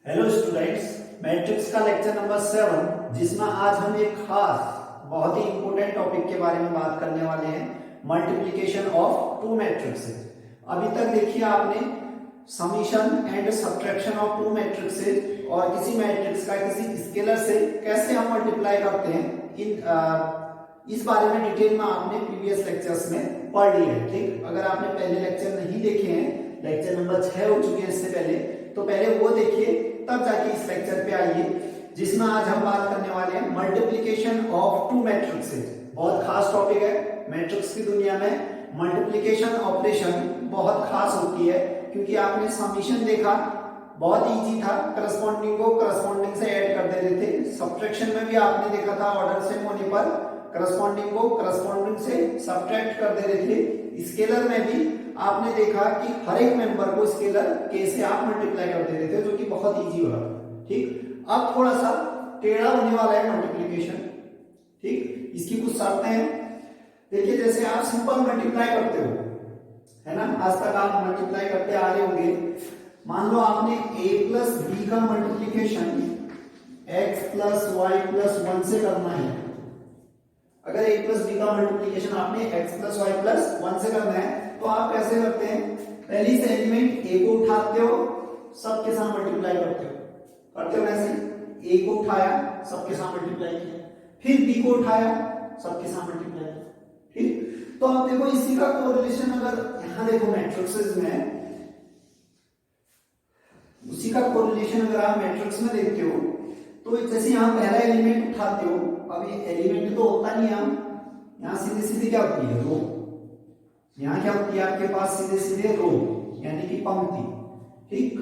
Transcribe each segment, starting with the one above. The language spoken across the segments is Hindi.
हेलो स्टूडेंट्स, मैट्रिक्स का लेक्चर नंबर 7 जिसमें आज हम एक खास बहुत ही इंपॉर्टेंट टॉपिक के बारे में बात करने वाले हैं, मल्टीप्लिकेशन ऑफ टू मैट्रिक्सेस। अभी तक देखिए आपने summation and subtraction of two matrices और किसी मैट्रिक्स का किसी स्केलर से कैसे हम मल्टीप्लाई करते हैं इस बारे में डिटेल में आपने प्रीवियस लेक्चर्स में पढ़ लिया है। ठीक, अगर आपने पहले लेक्चर नहीं देखे हैं, लेक्चर नंबर 6 हो चुके हैं इससे पहले, तो पहले वो देखिए, तब जाके इस लेक्चर पे आइए जिसमें आज हम बात करने वाले हैं मल्टीप्लिकेशन ऑफ टू मैट्रिक्सेस। बहुत खास टॉपिक है। मैट्रिक्स की दुनिया में मल्टीप्लिकेशन ऑपरेशन बहुत खास होती है, क्योंकि आपने समीशन देखा बहुत इजी था, करस्पॉन्डिंग को करस्पॉन्डिंग से ऐड कर देते थे। सब्ट्रैक्शन में भी आपने देखा था ऑर्डर सेम होने पर करस्पॉन्डिंग को करस्पॉन्डिंग से सब्ट्रैक्ट कर देते थे। स्केलर में भी आपने देखा कि हर एक मेंबर को स्केलर के से आप मल्टीप्लाई कर देते थे, जो कि बहुत इजी हो रहा था। ठीक, अब थोड़ा सा टेढ़ा होने वाला है मल्टीप्लिकेशन। ठीक, इसकी कुछ शर्तें हैं। देखिए, जैसे आप सिंपल मल्टीप्लाई करते हो, है ना, आज तक आप मल्टीप्लाई करते आ रहे होंगे। मान लो आपने a प्लस बी का multiplication x plus y plus 1 से करना है। अगर a प्लस बी का मल्टीप्लिकेशन आपने x प्लस वाई प्लस 1 से करना है, तो आप कैसे करते हैं? पहली से एलिमेंट a को उठाते हो, सबके साथ मल्टीप्लाई करते हो वैसे a को उठाया, सबके साथ मल्टीप्लाई किया, फिर b को उठाया, सबके साथ मल्टीप्लाई किया। ठीक, तो आप देखो इसी का कोरिलेशन अगर यहां देखो मैट्रिक्सेस में, उसी का कोरिलेशन अगर आप मैट्रिक्स में देखते हो, तो जैसे यहां पहला एलिमेंट उठाते हो, अब ये एलिमेंट तो होता नहीं, यहां सीधे सीधे क्या होती है? रो। यहाँ क्या होती है आपके पास? सीधे सीधे रो, यानी कि पंक्ति। ठीक,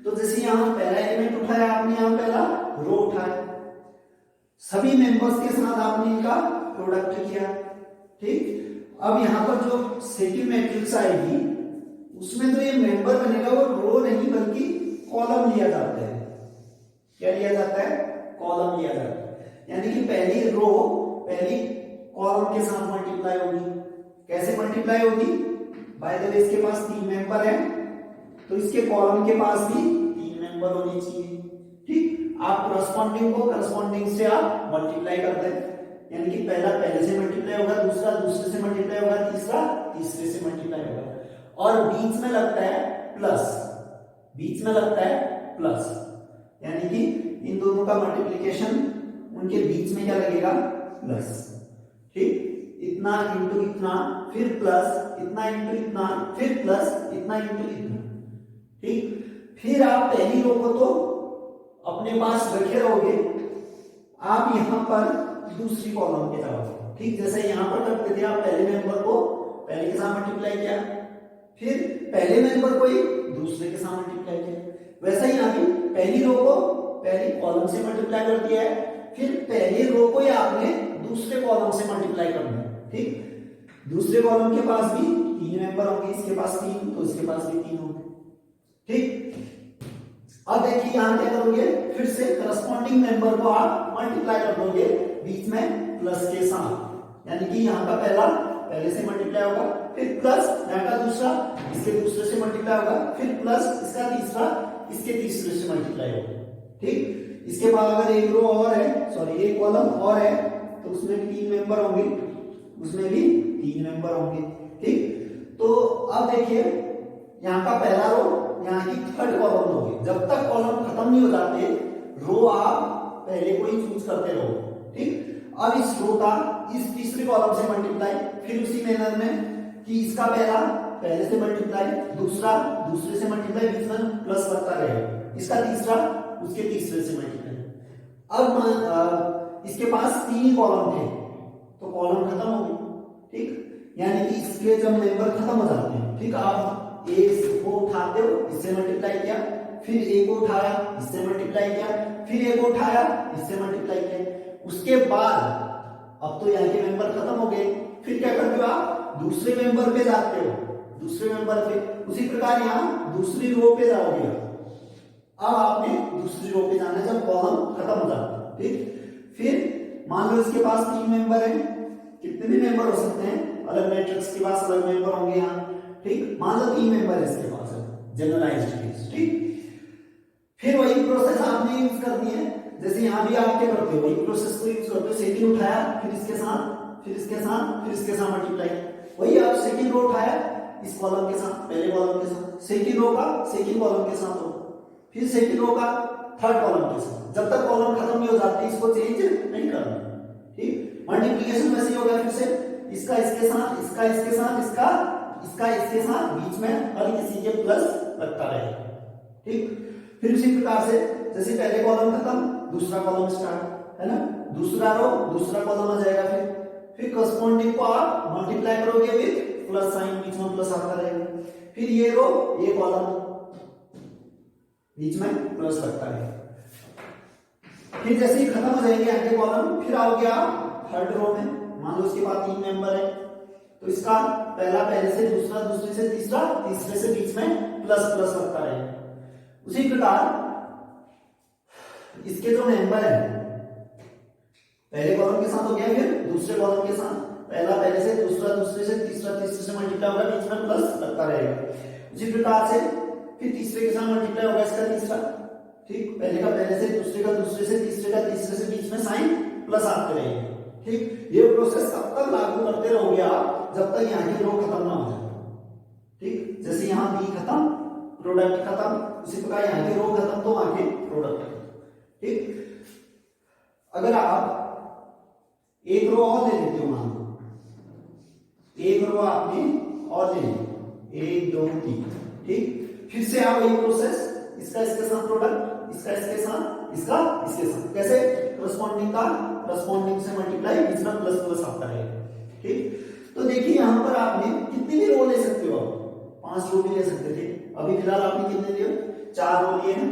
तो जैसे यहाँ पहला एलिमेंट उठाया आपने, यहाँ पहला रो उठाया, सभी मेंबर्स के साथ आपने इनका प्रोडक्ट किया। ठीक, अब यहाँ पर जो सेकंड मैट्रिक्स आएगी उसमें तो ये मेंबर बनेगा, वो रो नहीं बल्कि कॉलम लिया जाता है। क्या लिया जाता है? कॉलम लिया जाता है, यानी कि पहली रो पहली कॉलम के साथ मल्टीप्लाई होगी। कैसे मल्टीप्लाई होगी? बाय द वे इसके पास 3 मेंबर हैं, तो इसके कॉलम के पास भी 3 मेंबर होने चाहिए। ठीक, आप करस्पॉन्डिंग को करस्पॉन्डिंग से आप मल्टीप्लाई करते हैं, यानी कि पहला पहले से मल्टीप्लाई होगा, दूसरा दूसरे से मल्टीप्लाई होगा, तीसरा तीसरे से मल्टीप्लाई होगा, और बीच में लगता है प्लस, बीच में लगता है प्लस, यानी कि इन दोनों का मल्टीप्लिकेशन उनके बीच में क्या लगेगा? प्लस। ठीक, इतना इंटू इतना, फिर प्लस, इतना इंटू इतना, फिर प्लस, इतना इंटू इतना। ठीक, फिर आप पहली रो को तो अपने पास रखे रहोगे, आप यहां पर दूसरी कॉलम पे जाओगे। ठीक, जैसे यहां पर करते थे, आप पहले मेंबर को पहले के साथ मल्टीप्लाई किया, फिर पहले मेंबर को ही दूसरे के साथ मल्टीप्लाई किया, वैसा ही यहां भी पहली रो को पहली कॉलम से मल्टीप्लाई कर दिया है, फिर पहली रो को ही आपने दूसरे कॉलम से मल्टीप्लाई करना है। ठीक, दूसरे कॉलम के पास भी 3 मेंबर होंगे, इसके पास 3, तो इसके पास भी 3 होंगे। ठीक, अब देखिए यहां क्या करोगे? फिर से करस्पॉन्डिंग मेंबर को आप मल्टीप्लाई कर दोगे बीच में प्लस के साथ, यानी कि यहां का पहला पहले से मल्टीप्लाई होगा, फिर प्लस यहां का दूसरा इसके दूसरे से मल्टीप्लाई होगा, फिर प्लस इसका तीसरा इसके तीसरे से मल्टीप्लाई होगा। ठीक, इसके बाद अगर एक रो और है, सॉरी एक कॉलम और है, तो उसमें भी 3 मेंबर होंगे, उसमें भी 3 मेंबर होंगे। ठीक, तो अब देखिए यहाँ का पहला रो, यहाँ की थर्ड कॉलम होगी, जब तक कॉलम खत्म नहीं हो जाते रो आप पहले को ही चूज करते रहो। ठीक, अब इस रो का इस तीसरी कॉलम से मल्टीप्लाई, फिर उसी मैनर में कि इसका पहला पहले से मल्टीप्लाई, दूसरा दूसरे से मल्टीप्लाई, बीच में प्लस लगता रहेगा, इसका तीसरा उसके तीसरे से मल्टीप्लाई। अब इसके पास 3 कॉलम थे, तो कॉलम खत्म हो गई। ठीक, यानी कि इसके जब मेंबर खत्म हो जाते हैं, ठीक, आप एक को उठाते हो, इससे मल्टीप्लाई किया, फिर एक को उठाया, इससे मल्टीप्लाई किया, फिर एक को उठाया, इससे मल्टीप्लाई किया, उसके बाद अब तो यहाँ के मेंबर खत्म हो गए, फिर क्या करते हो? आप दूसरे मेंबर पे जाते हो, दूसरे मेंबर पे, उसी प्रकार यहाँ दूसरी रो पे जाओगे। अब आपने दूसरी रो पे जाना है जब कॉलम खत्म हो जाता है। ठीक, फिर मान लो इसके पास 3 मेंबर हैं, कितने भी मेंबर हो सकते हैं, अलग मैट्रिक्स के पास अलग मेंबर होंगे यहाँ। ठीक, मान लो 3 मेंबर है इसके पास, जनरलाइज्ड केस। ठीक, फिर वही प्रोसेस आपने यूज करनी है, जैसे यहाँ भी आप क्या करते हो, वही प्रोसेस को यूज करते हो। सेकंड उठाया, फिर इसके साथ, फिर इसके साथ, फिर इसके साथ मल्टीप्लाई, वही आप सेकंड रो उठाया इस कॉलम के साथ, पहले कॉलम के साथ, सेकंड रो का सेकंड कॉलम के साथ हो, फिर सेकंड रो का थर्ड कॉलम के साथ, जब तक कॉलम खत्म नहीं हो जाती इसको चेंज नहीं करना। ठीक, मल्टीप्लिकेशन वैसे ही होगा, फिर से इसका इसके साथ, इसका इसके साथ, इसका इसके साथ, बीच में हर किसी के प्लस लगता रहेगा। ठीक, फिर उसी प्रकार से जैसे पहले कॉलम खत्म, दूसरा कॉलम स्टार्ट, है ना, दूसरा रो, दूसरा कॉलम आ जाएगा, फिर करस्पॉन्डिंग को आप मल्टीप्लाई करोगे विद प्लस साइन, बीच में प्लस आता रहेगा, फिर ये रो, ये कॉलम, बीच में प्लस लगता है। फिर जैसे ही खत्म हो जाएंगे आगे कॉलम, फिर आओगे आप थर्ड रो में, मान लो उसके बाद 3 मेंबर है, तो इसका पहला पहले से, दूसरा दूसरे से, तीसरा तीसरे से, बीच में प्लस प्लस लगता रहेगा। उसी प्रकार इसके जो मेंबर है, पहले कॉलम के साथ हो गया, फिर दूसरे कॉलम के साथ, पहला पहले से, दूसरा दूसरे से, तीसरा तीसरे से मल्टीप्लाई होगा, बीच में प्लस लगता रहेगा। उसी प्रकार से फिर तीसरे के साथ मल्टीप्लाई होगा इसका तीसरा, ठीक, पहले का पहले से, दूसरे का दूसरे से, तीसरे का तीसरे से, बीच में साइन प्लस आते रहेंगे। ठीक, ये प्रोसेस तब तक लागू करते रहोगे आप जब तक यहाँ की रो खत्म ना हो जाए। ठीक, जैसे यहाँ बी खत्म, प्रोडक्ट खत्म, उसी प्रकार यहाँ की रो खत्म तो वहां के प्रोडक्ट। ठीक, अगर आप एक रो और ले लेते हो, मान लो एक रो आपने और ले ली, 1 2 3, ठीक, फिर से आप वही प्रोसेस, इसका इसके साथ प्रोडक्ट, इसका इसके साथ, इसका इसके साथ, कैसे, करस्पॉन्डिंग का करस्पॉन्डिंग से मल्टीप्लाई, बीच में प्लस प्लस आता है। ठीक, तो देखिए यहां पर आपने कितनी भी रो ले सकते हो, आप 5 रो भी ले सकते थे, अभी फिलहाल आपने कितने लिए, 4 रो लिए हैं,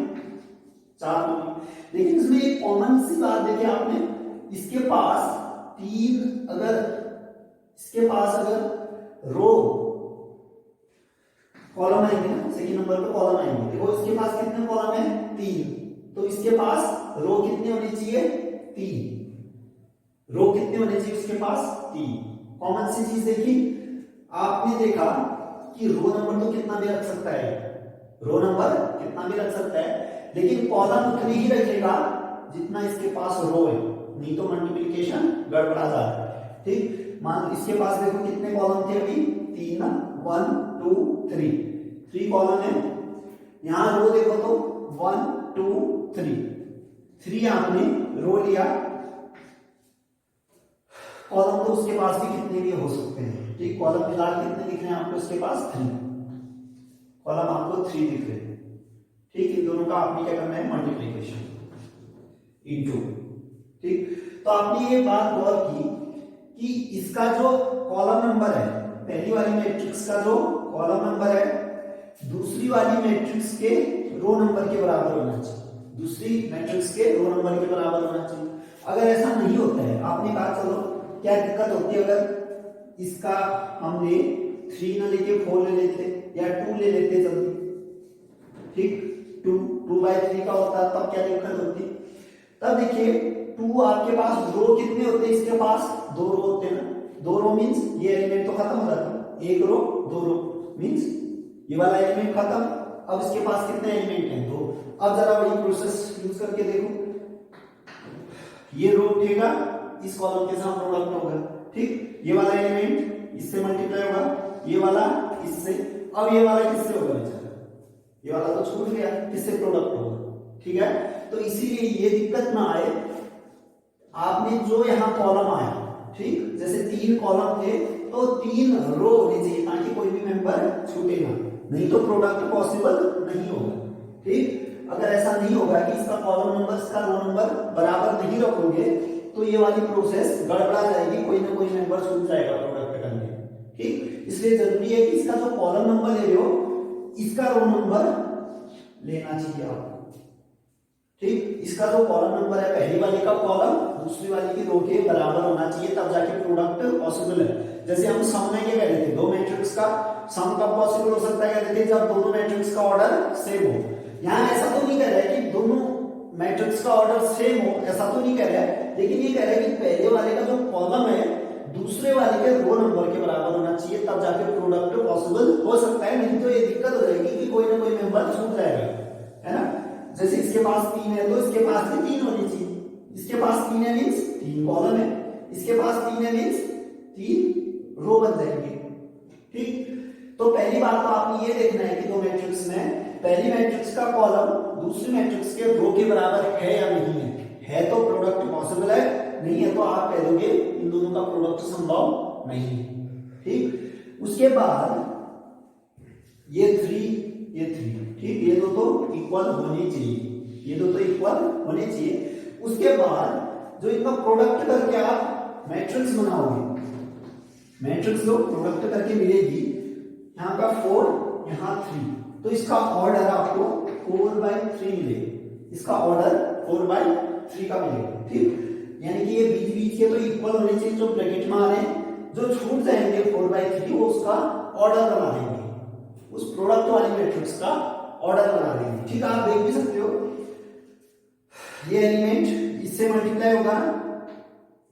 4 रो लिए। लेकिन इसमें एक कॉमन सी बात देखिए आपने, इसके पास 3, अगर इसके पास अगर रो कॉलम आएंगे ना, सेकंड नंबर पे कॉलम आएंगे, देखो इसके पास कितने कॉलम है, 3, तो इसके पास रो कितने होने चाहिए, 3 रो कितने होने चाहिए उसके पास, 3। कॉमन सी चीज देखी आपने, देखा कि रो नंबर तो कितना भी रख सकता है, रो नंबर कितना भी रख सकता है, लेकिन कॉलम उतनी ही रखेगा जितना इसके पास रो है, नहीं तो मल्टीप्लिकेशन गड़बड़ा जाता है। ठीक, मान इसके पास देखो कितने कॉलम थे अभी, 3, 1 2 3 कॉलम है, यहां रो देखो तो 1 2 3 आपने रो लिया, कॉलम तो उसके पास भी कितने भी हो सकते हैं। ठीक, कॉलम फिलहाल कितने दिख रहे हैं आपको, इसके पास 3 कॉलम आपको 3 दिख रहे हैं। ठीक, इन दोनों का आपने क्या करना है, मल्टीप्लिकेशन इनटू। ठीक, तो आपने ये बात गौर की कि इसका जो कॉलम नंबर है, पहली वाली मैट्रिक्स का जो कॉलम नंबर है, दूसरी वाली मैट्रिक्स के रो नंबर के बराबर होना चाहिए, दूसरी मैट्रिक्स के रो नंबर के बराबर होना चाहिए। अगर ऐसा नहीं होता है, आपने कहा चलो क्या दिक्कत होती है, अगर इसका हमने 3 न लेके 4 ले लेते या 2 ले लेते जल्दी, ठीक, 2/3 का होता, तब क्या दिक्कत होती, तब देखिए 2 आपके पास रो कितने होते हैं, इसके पास 2 रो होते हैं ना, 2 रो मींस ये एलिमेंट तो खत्म हो जाता, 1 रो 2 रो मींस ये वाला एलिमेंट खत्म। अब इसके पास कितने एलिमेंट हैं, 2। अब जरा वही प्रोसेस यूज करके देखो, ये रो उठेगा, इस कॉलम के साथ प्रोडक्ट होगा, ठीक, ये वाला एलिमेंट इससे मल्टीप्लाई होगा, ये वाला इससे, अब ये वाला किससे होगा बेचारा, ये वाला तो छूट गया, किससे प्रोडक्ट होगा। ठीक है, तो इसीलिए ये दिक्कत ना आए, आपने जो यहां कॉलम आया, ठीक, जैसे 3 कॉलम थे तो 3 रो होनी चाहिए ताकि कोई भी मेंबर छूटेगा, नहीं तो प्रोडक्ट पॉसिबल नहीं होगा। ठीक, अगर ऐसा नहीं होगा कि इसका कॉलम नंबर इसका रो नंबर बराबर नहीं रखोगे तो ये वाली प्रोसेस गड़बड़ा जाएगी, कोई ना कोई मेंबर छूट जाएगा प्रोडक्ट करने। ठीक, इसलिए जरूरी है कि इसका जो कॉलम नंबर ले रहे हो इसका रो नंबर लेना चाहिए आपको। ठीक, इसका जो कॉलम नंबर है पहली वाली का कॉलम दूसरी वाली की रो के बराबर होना चाहिए, तब जाके प्रोडक्ट पॉसिबल है। जैसे हम सम में क्या कह रहे थे, दो मैट्रिक्स का सम कब पॉसिबल हो सकता है, कहते थे जब दोनों मैट्रिक्स का ऑर्डर सेम हो। यहाँ ऐसा तो नहीं कह रहा है कि दोनों मैट्रिक्स का ऑर्डर सेम हो, ऐसा तो नहीं कह रहा है, लेकिन ये कह रहा है कि पहले वाले का जो कॉलम है दूसरे वाले के रो नंबर के बराबर होना चाहिए, तब जाके प्रोडक्ट पॉसिबल हो सकता है, नहीं तो ये दिक्कत हो जाएगी कि कोई ना कोई मेंबर छूट जाएगा, है ना। जैसे इसके पास 3 है तो इसके पास भी 3 होनी चाहिए, इसके पास 3 है मींस 3 कॉलम है, इसके पास 3 है मींस 3 रो बन जाएंगे। ठीक, तो पहली बात तो आपने ये देखना है कि दो मैट्रिक्स में पहली मैट्रिक्स का कॉलम दूसरी मैट्रिक्स के रो के बराबर है या नहीं है तो प्रोडक्ट पॉसिबल है, नहीं है तो आप कह दोगे इन दोनों का प्रोडक्ट संभव नहीं है। ठीक, उसके बाद ये 3 ठीक, ये दो तो इक्वल होने चाहिए, ये दो तो इक्वल होने चाहिए। उसके बाद जो इनका प्रोडक्ट करके आप मैट्रिक्स बनाओगे, मैट्रिक्स जो प्रोडक्ट करके मिलेगी, यहाँ का 4 यहाँ 3, तो इसका ऑर्डर आपको 4/3 मिलेगा, इसका ऑर्डर 4/3 का मिलेगा। ठीक, यानी कि ये बीच बीच के तो इक्वल होने चाहिए जो ब्रैकेट में आ रहे हैं, जो छूट जाएंगे 4/3 वो उसका ऑर्डर बना देंगे, उस प्रोडक्ट वाली मैट्रिक्स का ऑर्डर बना देंगे। ठीक, आप देख भी सकते हो ये एलिमेंट इससे मल्टीप्लाई होगा,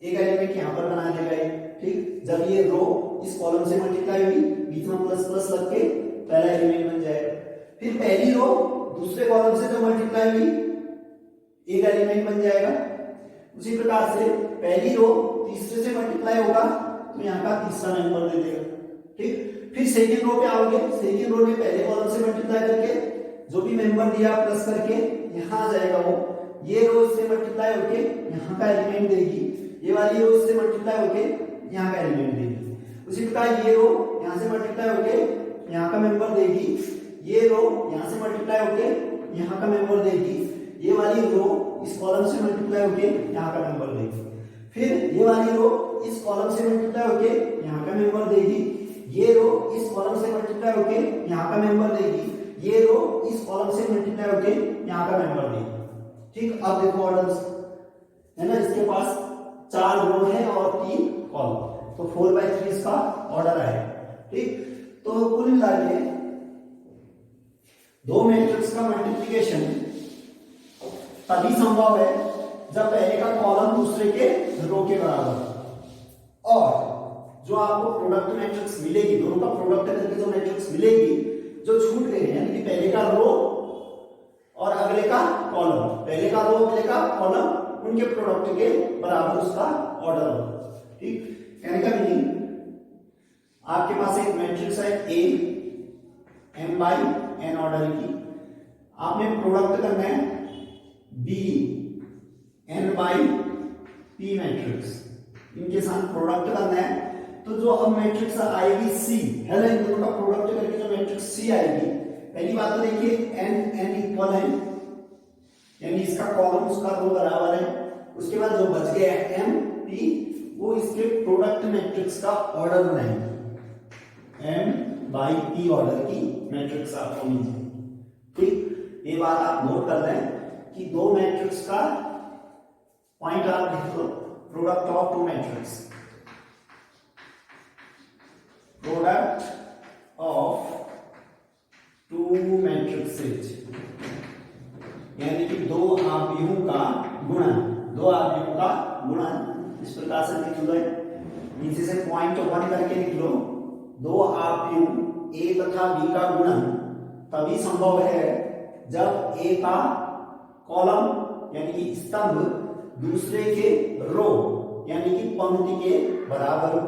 एक एलिमेंट यहां पर बना देगा ये। ठीक, जब ये रो इस कॉलम से मल्टीप्लाई हुई, बीच में प्लस प्लस लग के पहला एलिमेंट बन जाएगा। फिर पहली रो दूसरे कॉलम से जो मल्टीप्लाई हुई, एक एलिमेंट बन जाएगा। उसी प्रकार से पहली रो तीसरे से मल्टीप्लाई होगा तो यहाँ का तीसरा मेंबर दे देगा। ठीक, फिर सेकेंड रो पे आओगे, सेकेंड रो में पहले कॉलम से मल्टीप्लाई करके जो भी मेंबर दिया प्लस करके यहाँ आ जाएगा वो, ये रो इससे मल्टीप्लाई होके यहाँ का एलिमेंट देगी, ये वाली रो इससे मल्टीप्लाई होके यहाँ का एलिमेंट देगी। उसी प्रकार ये रो यहाँ से मल्टीप्लाई होके यहाँ का मेंबर देगी, ये रो यहाँ से मल्टीप्लाई होके यहाँ का मेंबर देगी, ये वाली रो इस कॉलम से मल्टीप्लाई होके यहाँ का मेंबर देगी, फिर ये वाली रो इस कॉलम से मल्टीप्लाई होके यहाँ का मेंबर देगी, ये रो इस कॉलम से मल्टीप्लाई होके यहाँ का मेंबर देगी, ये रो इस कॉलम से मल्टीप्लाई होके यहाँ का मेंबर देगी। ठीक, अब देखो ऑर्डर्स है ना, इसके पास 4 रो है और 3 कॉलम, तो 4/3 इसका ऑर्डर है। ठीक, तो कुल मिला के दो मैट्रिक्स का मल्टीप्लिकेशन तभी संभव है जब पहले का कॉलम दूसरे के रो के बराबर, और जो आपको प्रोडक्ट मैट्रिक्स मिलेगी, दोनों का प्रोडक्ट करके जो मैट्रिक्स मिलेगी जो छूट गए हैं, यानी कि पहले का रो और अगले का कॉलम, पहले का रो अगले का कॉलम, उनके प्रोडक्ट के बराबर उसका ऑर्डर होगा। ठीक, कहने का मीनिंग आपके पास एक मैट्रिक्स है A m/n ऑर्डर की, आपने प्रोडक्ट करना है B n/p मैट्रिक्स, इनके साथ प्रोडक्ट करना है। तो जो अब मैट्रिक्स आएगी C है ना, इन दोनों का प्रोडक्ट करके जो मैट्रिक्स C आएगी, पहली बात तो देखिए n इक्वल है, यानी इसका कॉलम उसका रो बराबर है। उसके बाद जो बच गया m p, वो इसके प्रोडक्ट मैट्रिक्स का ऑर्डर बनाएंगे, m/p ऑर्डर की मैट्रिक्स आपको मिल जाएगी। ठीक, ये बात आप नोट कर लें कि दो मैट्रिक्स का पॉइंट आप लिख लो, product of two matrix, product of two matrices, यानी कि दो आव्यूहों का गुणन, दो आव्यूहों का गुणन इस प्रकार से लिख लो, नीचे से पॉइंट 1 करके लिख लो, दो आव्यूह A तथा B का गुणन तभी संभव है जब A का कॉलम यानी कि स्तंभ दूसरे के रो यानी कि पंक्ति के बराबर हो।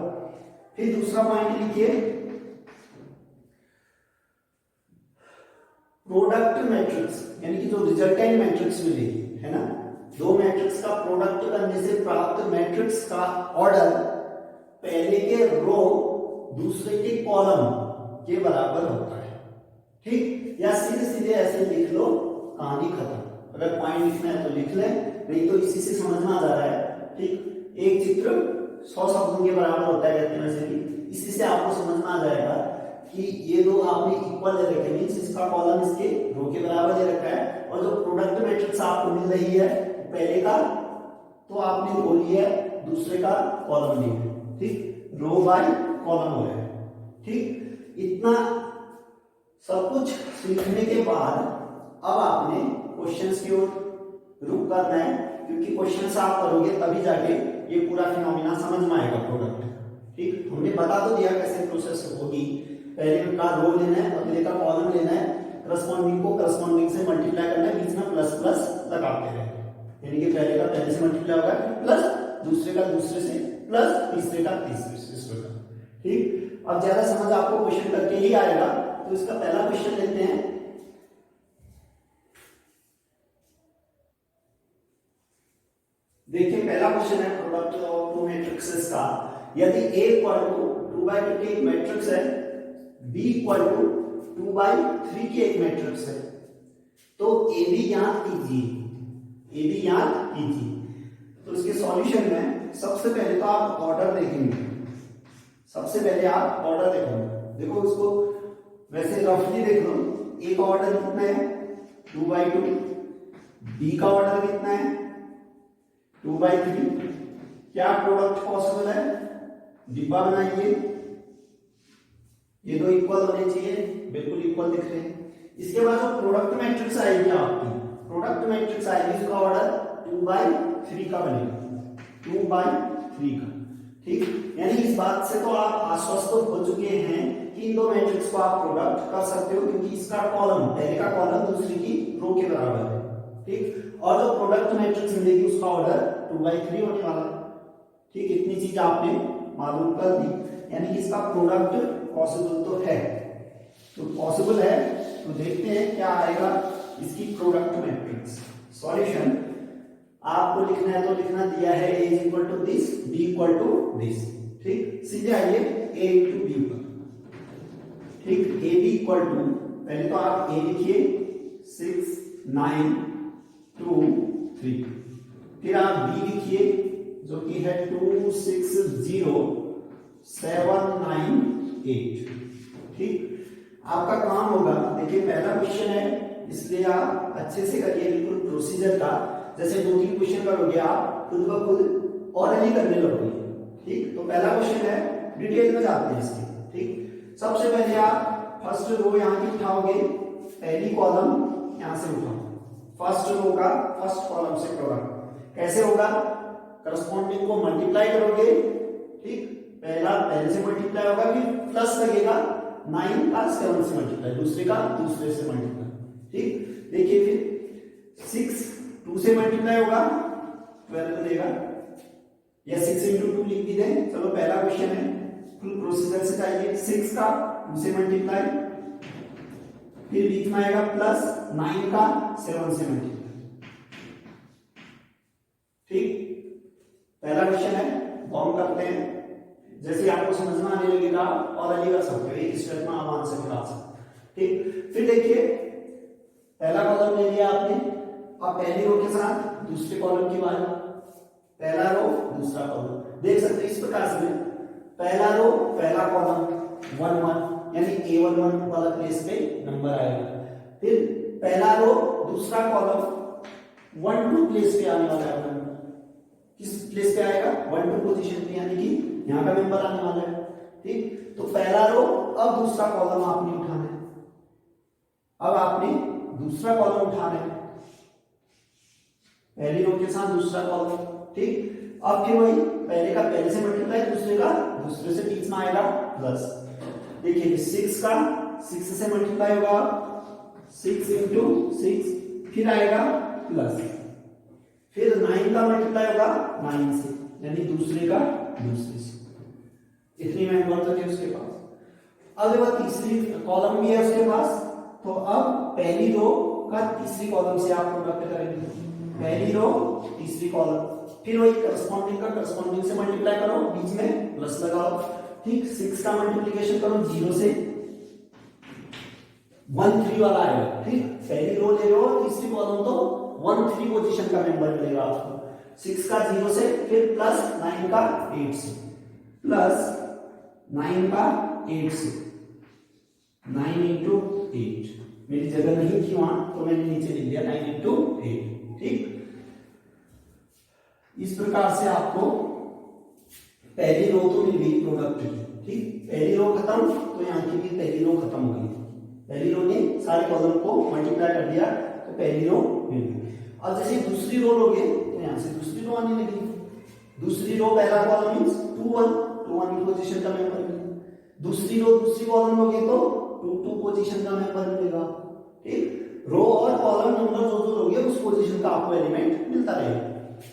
फिर दूसरा पॉइंट लिखिए, प्रोडक्ट मैट्रिक्स यानी कि जो रिजल्टेंट मैट्रिक्स मिलेगी है ना, दो मैट्रिक्स का प्रोडक्ट करने से प्राप्त मैट्रिक्स का ऑर्डर पहले के रो दूसरे के कॉलम के बराबर होता है। ठीक, या सीधे सीधे ऐसे लिख लो, कहानी खत्म। अगर पॉइंट लिखना है तो लिख ले, नहीं तो इसी से समझ में आ जा रहा है। ठीक, एक चित्र 100 शब्दों के बराबर होता है कहते हैं, वैसे भी इसी से आपको समझ में आ जाएगा कि ये दो आपने इक्वल दे रखे, मींस इसका कॉलम इसके रो के बराबर दे रखा है, और जो प्रोडक्ट मैट्रिक्स आपको मिल रही है पहले का तो आपने रो लिया, दूसरे का कॉलम लिया। ठीक, रो बाय कॉलम हो रहा है। ठीक, इतना सब कुछ सीखने के बाद अब आपने क्वेश्चंस की ओर रुक करना है, क्योंकि क्वेश्चंस आप करोगे तभी जाके ये पूरा फिनोमिना समझ में आएगा प्रोडक्ट। ठीक, हमने बता तो दिया कैसे प्रोसेस होगी, पहले का रो लेना है, अगले का कॉलम लेना है, करस्पॉन्डिंग को करस्पॉन्डिंग से मल्टीप्लाई करना है, बीच में प्लस प्लस लगाते हैं, यानी कि पहले का पहले से मल्टीप्लाई होगा प्लस दूसरे का दूसरे से प्लस तीसरे का तीसरे से इस प्रकार। ठीक, अब ज्यादा समझ आपको क्वेश्चन करके ही आएगा, तो इसका पहला क्वेश्चन लेते हैं। देखिए पहला क्वेश्चन है प्रोडक्ट ऑफ टू मैट्रिक्सेस का। यदि A इक्वल टू 2/2 की एक मैट्रिक्स है, B इक्वल टू 2/3 की एक मैट्रिक्स है, तो AB ज्ञात कीजिए, AB ज्ञात कीजिए। तो इसके सॉल्यूशन में सबसे पहले तो आप ऑर्डर देखेंगे, सबसे पहले आप ऑर्डर देखोगे। देखो इसको वैसे रफली देख लो, A का ऑर्डर कितना है 2/2, B का ऑर्डर कितना है 2/3। क्या प्रोडक्ट पॉसिबल है? डिब्बा बनाइए, ये दो इक्वल होने चाहिए, बिल्कुल इक्वल दिख रहे हैं। इसके बाद जो प्रोडक्ट मैट्रिक्स आएगी आपकी, प्रोडक्ट मैट्रिक्स आएगी इसका ऑर्डर 2/3 का बनेगा, 2/3 का। ठीक, यानी इस बात से तो आप आश्वस्त हो चुके हैं कि इन दो मैट्रिक्स को आप प्रोडक्ट कर सकते हो, क्योंकि इसका कॉलम पहले का कॉलम दूसरे की रो के बराबर है। ठीक, और जो प्रोडक्ट मैट्रिक्स मिलेगी उसका ऑर्डर 2/3 होने वाला है। ठीक, इतनी चीज आपने मालूम कर दी, यानी कि इसका प्रोडक्ट पॉसिबल तो है। तो पॉसिबल है, तो देखते हैं क्या आएगा इसकी प्रोडक्ट मैट्रिक्स। सॉल्यूशन आपको लिखना है तो लिखना दिया है A is equal to this, B equal to this. ठीक, सीधे आइए A इंटू B पर। ठीक, A B इक्वल टू, पहले तो आप A लिखिए 6 9 2 3, फिर आप B लिखिए जो कि है 2 6 0 7 9 8। ठीक, आपका काम होगा, देखिए पहला क्वेश्चन है इसलिए आप अच्छे से करिए बिल्कुल प्रोसीजर का, जैसे 2-3 क्वेश्चन करोगे आप खुद ब खुद और नहीं करने लगोगे। ठीक, तो पहला क्वेश्चन है, डिटेल में जाते हैं इसके। ठीक, सबसे पहले आप फर्स्ट रो यहाँ की उठाओगे, पहली कॉलम यहाँ से उठाओ, फर्स्ट रो का फर्स्ट कॉलम से प्रोडक्ट कैसे होगा, करस्पॉन्डिंग को मल्टीप्लाई करोगे। ठीक, पहला पहले से मल्टीप्लाई होगा, फिर प्लस लगेगा 9 का 7 से मल्टीप्लाई, दूसरे का दूसरे से मल्टीप्लाई। ठीक, देखिए फिर 6 2 से मल्टीप्लाई होगा 12 बनेगा, या 6 इंटू 2 लिख भी दें। चलो पहला क्वेश्चन है, फुल प्रोसीजर से चाहिए। 6 का 2 से मल्टीप्लाई, फिर बीच में आएगा प्लस 9 का 7 से मल्टीप्लाई। ठीक, पहला क्वेश्चन है, फॉर्म करते हैं, जैसे आपको समझ में आने लगेगा और आगे कर सकते हो, एक स्टेप में आप आंसर निकाल सकते हो। ठीक, फिर देखिए पहला कॉलम ले लिया आपने, अब पहली रो के साथ दूसरे कॉलम की बात, पहला रो दूसरा कॉलम देख सकते हो इस प्रकार से, पहला रो पहला कॉलम 1 1, यानी A11 वाला प्लेस पे नंबर आएगा। फिर पहला रो दूसरा कॉलम 1 2 प्लेस पे आने वाला है, किस प्लेस पे आएगा 1 2 पोजीशन पे, यानी कि यहाँ का नंबर आने वाला है। ठीक, तो पहला रो, अब दूसरा कॉलम आपने उठाना है, अब आपने दूसरा कॉलम उठाना है, पहली रो के साथ दूसरा कॉलम। ठीक, अब फिर वही पहले का पहले से मल्टीप्लाई, दूसरे का दूसरे से बीच में आएगा प्लस। देखिए 6 का 6 से मल्टीप्लाई होगा, 6 इंटू 6, फिर आएगा प्लस, फिर 9 का मल्टीप्लाई होगा 9 से, यानी दूसरे का दूसरे से। इतनी मेंबर तक है उसके पास। अब वह तीसरी कॉलम भी है उसके पास, तो अब पहली रो का तीसरी कॉलम से आप प्रोडक्ट करेंगे, पहली रो तीसरी कॉलम, फिर वही करस्पॉन्डिंग का करस्पॉन्डिंग से मल्टीप्लाई करो, बीच में प्लस लगाओ। ठीक, 6 का मल्टीप्लिकेशन करो 0 से 1 3 वाला आएगा। ठीक, पहली रो ले लो, तीसरी कॉलम तो 1 3 पोजीशन का नंबर मिलेगा आपको। 6 का 0 से, फिर प्लस 9 का 8 से, प्लस 9 का 8 से, 9 इंटू 8, मेरी जगह नहीं थी वहां तो मैंने नीचे लिख दिया 9 इंटू 8। ठीक, इस प्रकार से आपको पहली रो तो मिल गई प्रोडक्ट की। ठीक, पहली रो खत्म, तो यहाँ की भी पहली रो खत्म हो गई, पहली रो ने सारे कॉलम को मल्टीप्लाई कर दिया, तो पहली रो मिल गई। अब जैसे दूसरी रो लोगे तो यहाँ से दूसरी रो आने लगी, दूसरी रो पहला कॉलम मींस 2 1 की पोजीशन का मेंबर मिलेगा, दूसरी रो दूसरी कॉलम लोगे तो 2 2 पोजीशन का मेंबर मिलेगा। ठीक, रो और कॉलम नंबर जो जो लोगे उस पोजीशन का आपको एलिमेंट मिलता रहेगा।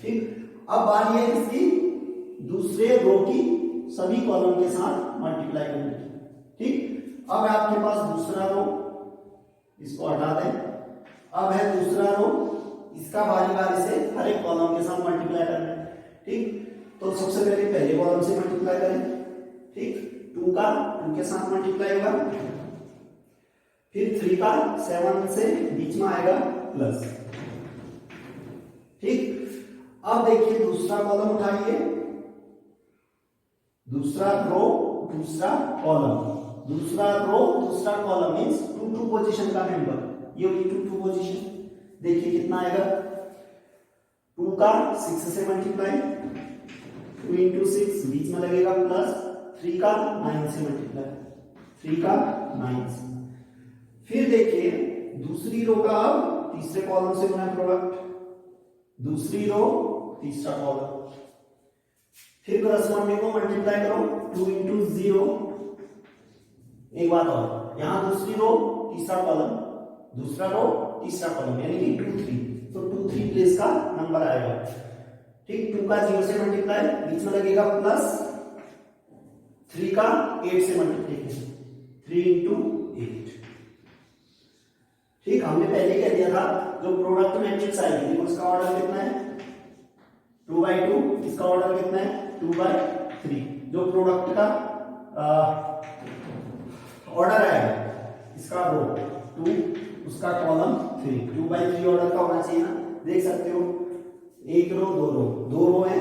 ठीक, अब बात ये है इसकी दूसरे रो की सभी कॉलम के साथ मल्टीप्लाई करने की। ठीक, अब है आपके पास दूसरा रो, इसको हटा दें। अब है दूसरा रो, इसका बारी बारी से हर एक कॉलम के साथ मल्टीप्लाई करना है। ठीक, तो सबसे पहले पहले कॉलम से मल्टीप्लाई करें। ठीक, 2 का 2 के साथ मल्टीप्लाई होगा, फिर 3 का 7 से बीच में आएगा प्लस। ठीक, अब देखिए दूसरा कॉलम उठाइए, दूसरा रो दूसरा कॉलम, दूसरा रो दूसरा कॉलम मींस 2 पोजीशन का मेंबर, ये होगी 2 पोजीशन। देखिए कितना आएगा, 2 का 6 से मल्टीप्लाई, 2 into 6 बीच में लगेगा प्लस, 3 का 9 से मल्टीप्लाई, 3 का 9 से। फिर देखिए दूसरी रो का अब तीसरे कॉलम से बना प्रोडक्ट, दूसरी रो तीसरा कॉलम, फिर करस्पॉन्डिंग को मल्टीप्लाई करो, 2 into 0। एक बात और, यहां दूसरी रो तीसरा कॉलम, दूसरा रो तीसरा कॉलम, यानी कि 2 3, तो 2 3 प्लेस का नंबर आएगा। ठीक, 2 का 0 से मल्टीप्लाई, बीच में लगेगा प्लस, 3 का 8 से मल्टीप्लाई, 3 into 8। ठीक, हमने पहले कह दिया था जो प्रोडक्ट मैट्रिक्स आएगी, देखो इसका ऑर्डर कितना है 2/2, इसका ऑर्डर कितना है 2/3। जो प्रोडक्ट का ऑर्डर आएगा, इसका रो 2, उसका कॉलम 3, 2/3 ऑर्डर का होना चाहिए ना। देख सकते हो, एक रो दो रो है,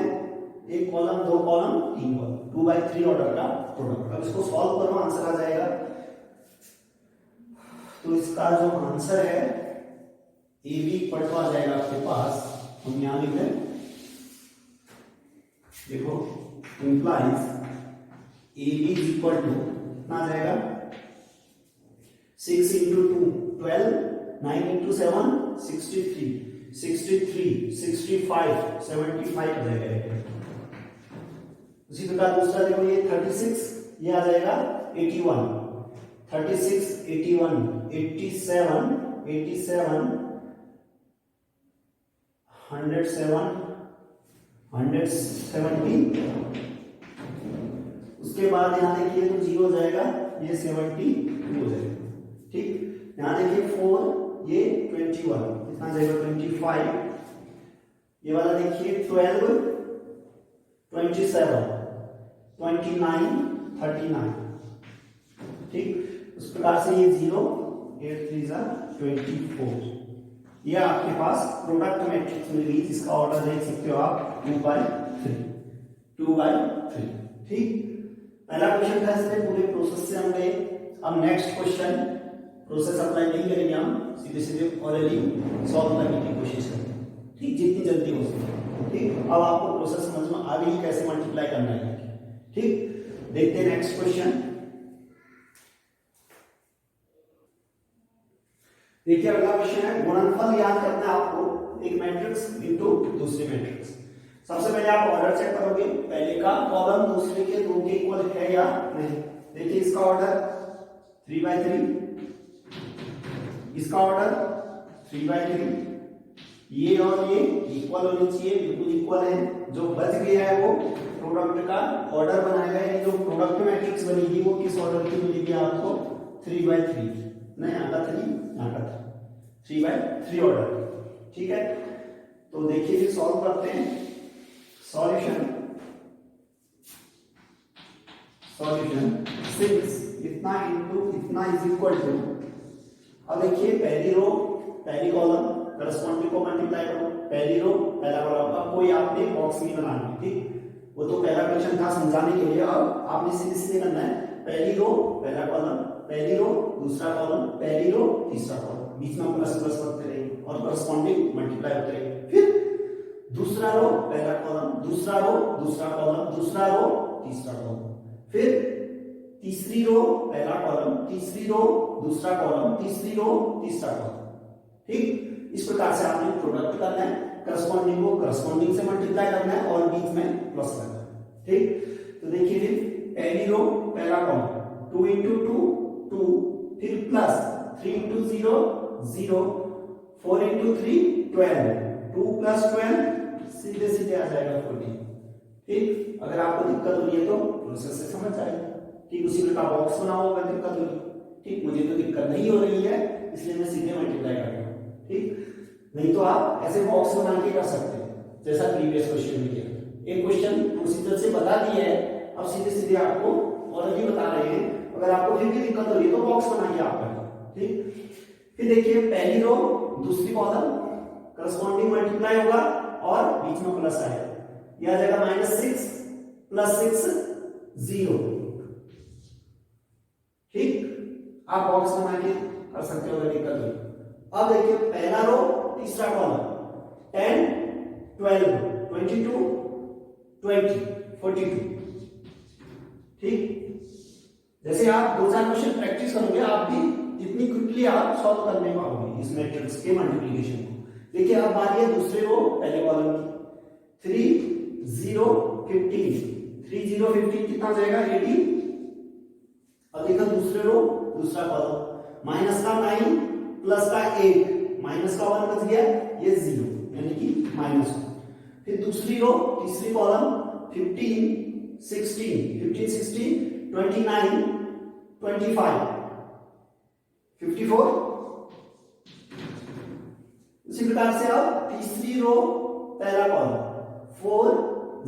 एक कॉलम 2 कॉलम 3 कॉलम, 2/3 ऑर्डर का प्रोडक्ट। अब इसको सॉल्व करो, आंसर आ जाएगा। तो इसका जो आंसर है ए बी इक्वल टू आ जाएगा आपके पास, हम यहां लिख दें, देखो implies a b is equal to कितना आ जाएगा, 6 into 2 12, 9 into 7 63, 63 65 75 आ जाएगा। उसी प्रकार दूसरा देखो, ये 36, ये आ जाएगा 81, 36 81 87 87 107 170। उसके बाद यहां देखिए तो 0 हो जाएगा, ये 72 हो जाएगा। ठीक, यहां देखिए 4, ये 21, कितना जाएगा 25, ये वाला देखिए 12 27 29 39। ठीक, उस प्रकार से ये 0, 8 3 24। ये आपके पास प्रोडक्ट मैट्रिक्स मिल गई, जिसका ऑर्डर देख सकते हो आप 2/3 2/3। ठीक, पहला क्वेश्चन था, इसमें पूरे प्रोसेस से हम गए। अब नेक्स्ट क्वेश्चन प्रोसेस अप्लाई नहीं करेंगे, हम सीधे सीधे ऑलरेडी सॉल्व करने की कोशिश करेंगे। ठीक, जितनी जल्दी हो सके। ठीक, अब आपको प्रोसेस समझ में आ गई कैसे मल्टीप्लाई करना है। ठीक, देखते हैं नेक्स्ट क्वेश्चन। देखिए अगला क्वेश्चन है, गुणनफल याद करना है आपको, एक मैट्रिक्स इनटू दूसरी मैट्रिक्स। सबसे पहले आप ऑर्डर चेक करोगे, पहले का कॉलम दूसरे के रो के इक्वल है या नहीं। देखिए इसका ऑर्डर 3/3, इसका ऑर्डर 3/3, ये और ये इक्वल होनी चाहिए, बिल्कुल इक्वल है। जो बच गया है वो प्रोडक्ट का ऑर्डर बनाएगा, ये जो प्रोडक्ट मैट्रिक्स बनेगी वो किस ऑर्डर की मिलेगी आपको, 3/3, नहीं यहाँ का 3, यहाँ का 3/3 ऑर्डर। ठीक है, तो देखिए फिर सॉल्व करते हैं। सॉल्यूशन 6 इतना इंटू इतना इज इक्वल टू, अब देखिए पहली रो पहली कॉलम करस्पॉन्डिंग को मल्टीप्लाई करो, पहली रो पहला कॉलम। अब कोई आपने बॉक्स नहीं बनानी, ठीक, वो तो पहला क्वेश्चन था समझाने के लिए। अब आपने सीधे सीधे करना है, पहली रो पहला कॉलम, पहली रो दूसरा कॉलम, पहली रो तीसरा कॉलम, बीच में प्लस प्लस करते रहेंगे और करस्पॉन्डिंग मल्टीप्लाई होते रहेंगे। फिर दूसरा रो पहला कॉलम, दूसरा रो दूसरा कॉलम, दूसरा रो तीसरा कॉलम, फिर तीसरी रो पहला कॉलम, तीसरी रो दूसरा कॉलम, तीसरी रो तीसरा कॉलम। ठीक, इस प्रकार से आपने प्रोडक्ट करना है, करस्पॉन्डिंग को करस्पॉन्डिंग से मल्टीप्लाई करना है और बीच में प्लस करना है। ठीक, तो देखिए फिर पहली रो पहला कॉलम 2 into 2 2, फिर प्लस 3 into 0 0, 4 into 3 12, 2 plus 12 सीधे सीधे आ जाएगा 14। ठीक, अगर आपको दिक्कत हो रही है तो प्रोसेस से समझ जाएगा। ठीक, उसी प्रकार बॉक्स बनाओ अगर दिक्कत हो रही है। ठीक, मुझे तो दिक्कत नहीं हो रही है इसलिए मैं सीधे मल्टीप्लाई कर रहा हूँ। ठीक, नहीं तो आप ऐसे बॉक्स बना के कर सकते हैं जैसा प्रीवियस क्वेश्चन में किया। एक क्वेश्चन प्रोसीजर से बता दिया है, अब सीधे सीधे आपको ऑलरेडी बता रहे हैं। अगर आपको फिर भी दिक्कत हो रही है तो बॉक्स बना के आप करें। ठीक, फिर देखिए पहली रो दूसरी कॉलम करस्पॉन्डिंग मल्टीप्लाई होगा और बीच में प्लस आएगा, यह आ जाएगा -6 + 6 0। ठीक, आप बॉक्स बना के कर सकते हो अगर दिक्कत हो। अब देखिए पहला रो तीसरा कॉलम 10 12 22 20 42। ठीक, जैसे आप 2-4 क्वेश्चन प्रैक्टिस करोगे आप भी जितनी क्विकली आप सॉल्व करने पाओगे इस मैट्रिक्स के मल्टीप्लिकेशन को। देखिए अब बारी है दूसरे रो पहले कॉलम की 3 0 15, 3 0 15 कितना हो जाएगा 80। अब देखो दूसरे रो दूसरा कॉलम माइनस का 9 प्लस का 8, माइनस का 1 बच गया ये 0 यानी कि -1। फिर दूसरी रो तीसरी कॉलम 15 16 15 16 29 25 54। उसी प्रकार से अब तीसरी रो पहला कॉलम 4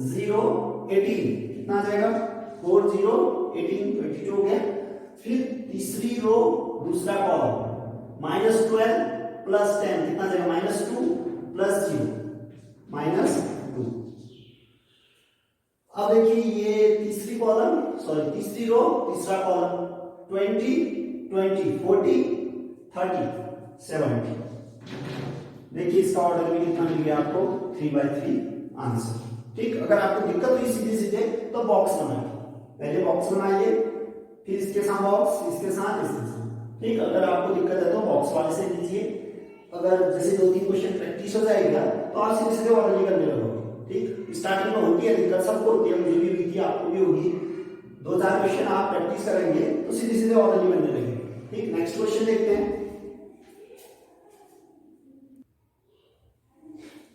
0 18 कितना आ जाएगा 4 0 18 22 हो गया। फिर तीसरी रो दूसरा कॉलम -12 + 10 कितना आ जाएगा -2 + 0 -2। अब देखिए ये तीसरी रो तीसरा कॉलम 20 20 40 30 70। देखिए इसका ऑर्डर भी कितना मिल गया आपको 3/3 आंसर। ठीक, अगर आपको दिक्कत हुई सीधे सीधे तो बॉक्स बनाइए, पहले बॉक्स बनाइए फिर इसके साथ बॉक्स, इसके साथ इसके साथ। ठीक, अगर आपको दिक्कत है तो बॉक्स वाले से लीजिए, अगर जैसे 2-3 क्वेश्चन प्रैक्टिस हो जाएगा तो आप सीधे सीधे ऑर्डर करने लगोगे। ठीक, स्टार्टिंग में होती है दिक्कत, सबको होती है, मुझे भी हुई थी आपको भी होगी। 2-4 क्वेश्चन आप प्रैक्टिस करेंगे तो सीधे सीधे ऑर्डर बनने लगेंगे। ठीक, नेक्स्ट क्वेश्चन देखते हैं।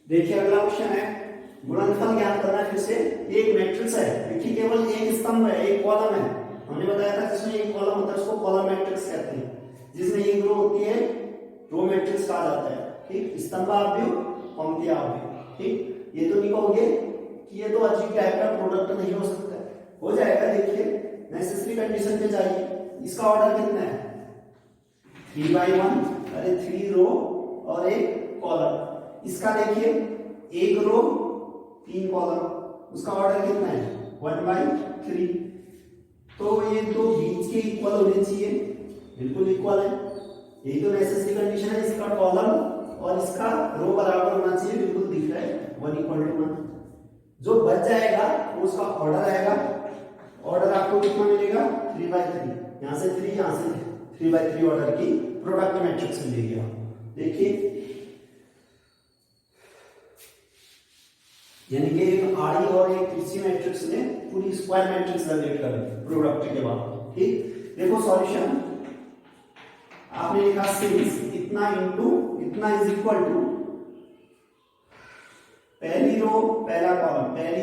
देखिए अगला क्वेश्चन है गुणनफल ज्ञात करना है। फिर से ये एक मैट्रिक्स है, देखिए केवल एक स्तंभ है, एक कॉलम है। हमने बताया था जिसमें एक कॉलम होता है उसको कॉलम मैट्रिक्स कहते हैं, जिसमें एक रो होती है रो मैट्रिक्स कहा जाता है। ठीक, स्तंभाव्यूह पंक्तियाव्यूह। ठीक, ये तो नहीं कहोगे कि ये तो अजीब टाइप का प्रोडक्ट नहीं हो सकता है, हो जाएगा। देखिए नेसेसरी कंडीशन पे जाइए, इसका ऑर्डर कितना है 3/1, अरे 3 रो और एक कॉलम। इसका देखिए एक रो 3 कॉलम, उसका ऑर्डर कितना है 1/3। तो ये तो बीच के इक्वल होने चाहिए, बिल्कुल इक्वल है, यही तो नेसेसरी कंडीशन है। इसका कॉलम और इसका रो बराबर होना चाहिए, बिल्कुल दिख रहा है 1 = 1। जो बच जाएगा वो उसका ऑर्डर आएगा। ऑर्डर आपको कितना मिलेगा 3/3, यहां से 3 यहां से 3/3 ऑर्डर की प्रोडक्ट मैट्रिक्स मिलेगी। देखिए यानी कि एक आड़ी और एक तिरछी मैट्रिक्स ने पूरी स्क्वायर मैट्रिक्स जनरेट कर दी प्रोडक्ट के बाद। ठीक, देखो सॉल्यूशन आपने लिखा सिंस इतना इनटू इतना इज इक्वल टू पहली रो पहला कॉलम 1